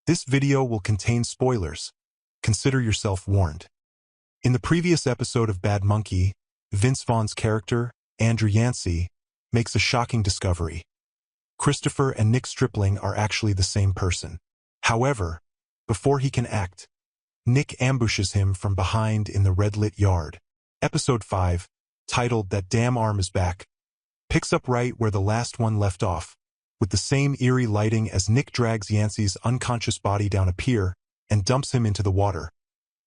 This video will contain spoilers. Consider yourself warned. In the previous episode of Bad Monkey, Vince Vaughn's character, Andrew Yancey, makes a shocking discovery. Christopher and Nick Stripling are actually the same person. However, before he can act, Nick ambushes him from behind in the red-lit yard. Episode 5, titled That Damn Arm Is Back, picks up right where the last one left off, with the same eerie lighting as Nick drags Yancy's unconscious body down a pier and dumps him into the water,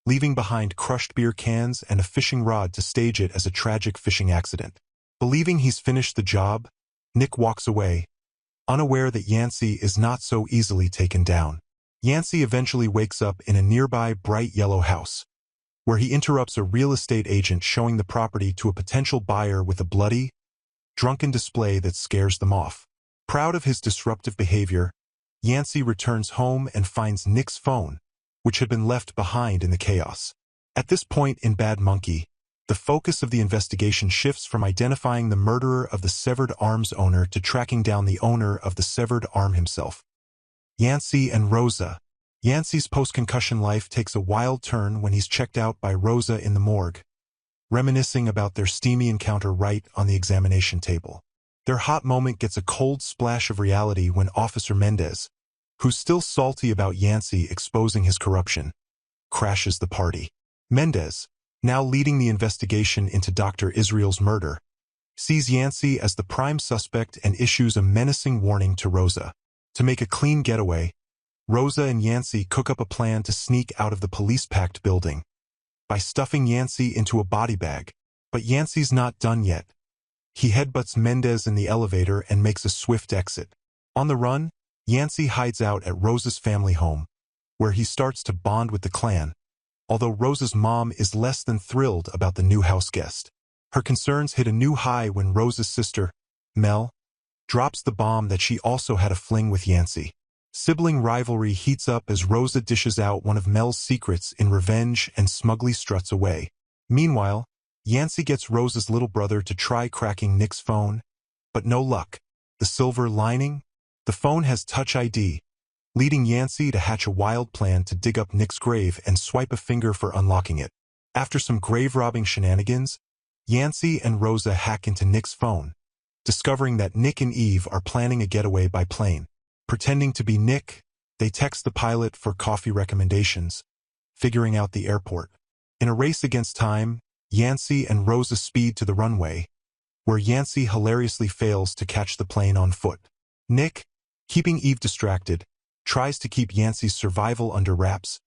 leaving behind crushed beer cans and a fishing rod to stage it as a tragic fishing accident. Believing he's finished the job, Nick walks away, unaware that Yancey is not so easily taken down. Yancey eventually wakes up in a nearby bright yellow house, where he interrupts a real estate agent showing the property to a potential buyer with a bloody, drunken display that scares them off. Proud of his disruptive behavior, Yancey returns home and finds Nick's phone, which had been left behind in the chaos. At this point in Bad Monkey, the focus of the investigation shifts from identifying the murderer of the severed arm's owner to tracking down the owner of the severed arm himself. Yancey and Rosa. Yancey's post-concussion life takes a wild turn when he's checked out by Rosa in the morgue, reminiscing about their steamy encounter right on the examination table. Their hot moment gets a cold splash of reality when Officer Mendez, who's still salty about Yancey exposing his corruption, crashes the party. Mendez, now leading the investigation into Dr. Israel's murder, sees Yancey as the prime suspect and issues a menacing warning to Rosa. To make a clean getaway, Rosa and Yancey cook up a plan to sneak out of the police-packed building by stuffing Yancey into a body bag. But Yancey's not done yet. He headbutts Mendez in the elevator and makes a swift exit. On the run, Yancey hides out at Rosa's family home, where he starts to bond with the clan, although Rosa's mom is less than thrilled about the new house guest. Her concerns hit a new high when Rosa's sister, Mel, drops the bomb that she also had a fling with Yancey. Sibling rivalry heats up as Rosa dishes out one of Mel's secrets in revenge and smugly struts away. Meanwhile, Yancey gets Rosa's little brother to try cracking Nick's phone, but no luck. The silver lining? The phone has Touch ID, leading Yancey to hatch a wild plan to dig up Nick's grave and swipe a finger for unlocking it. After some grave-robbing shenanigans, Yancey and Rosa hack into Nick's phone, discovering that Nick and Eve are planning a getaway by plane. Pretending to be Nick, they text the pilot for coffee recommendations, figuring out the airport. In a race against time, Yancey and Rosa speed to the runway, where Yancey hilariously fails to catch the plane on foot. Nick, keeping Eve distracted, tries to keep Yancey's survival under wraps,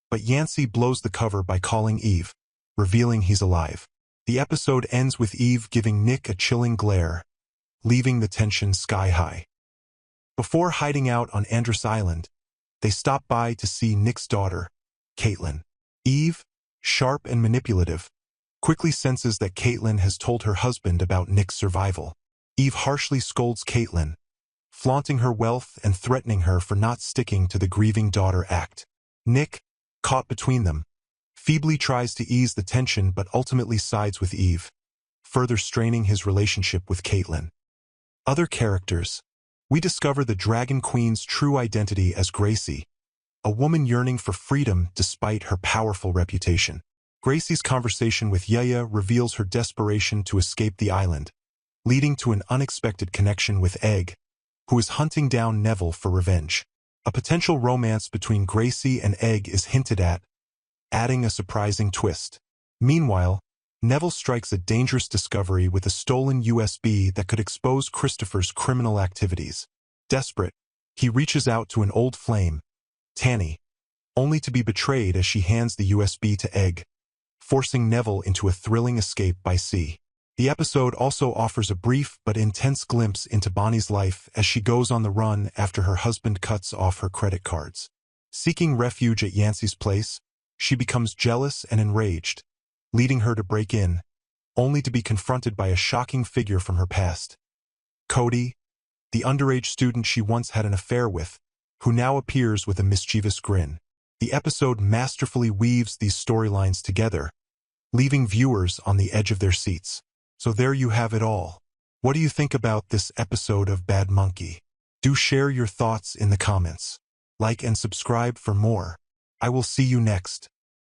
but Yancey blows the cover by calling Eve, revealing he's alive. The episode ends with Eve giving Nick a chilling glare, leaving the tension sky-high. Before hiding out on Andros Island, they stop by to see Nick's daughter, Caitlin. Eve, sharp and manipulative, quickly senses that Caitlin has told her husband about Nick's survival. Eve harshly scolds Caitlin, flaunting her wealth and threatening her for not sticking to the grieving daughter act. Nick, caught between them, feebly tries to ease the tension but ultimately sides with Eve, further straining his relationship with Caitlin. Other characters. We discover the Dragon Queen's true identity as Gracie, a woman yearning for freedom despite her powerful reputation. Gracie's conversation with Yaya reveals her desperation to escape the island, leading to an unexpected connection with Egg, who is hunting down Neville for revenge. A potential romance between Gracie and Egg is hinted at, adding a surprising twist. Meanwhile, Neville strikes a dangerous discovery with a stolen USB that could expose Christopher's criminal activities. Desperate, he reaches out to an old flame, Tanny, only to be betrayed as she hands the USB to Egg, forcing Neville into a thrilling escape by sea. The episode also offers a brief but intense glimpse into Bonnie's life as she goes on the run after her husband cuts off her credit cards. Seeking refuge at Yancey's place, she becomes jealous and enraged, leading her to break in, only to be confronted by a shocking figure from her past. Cody, the underage student she once had an affair with, who now appears with a mischievous grin. The episode masterfully weaves these storylines together, leaving viewers on the edge of their seats. So there you have it all. What do you think about this episode of Bad Monkey? Do share your thoughts in the comments. Like and subscribe for more. I will see you next.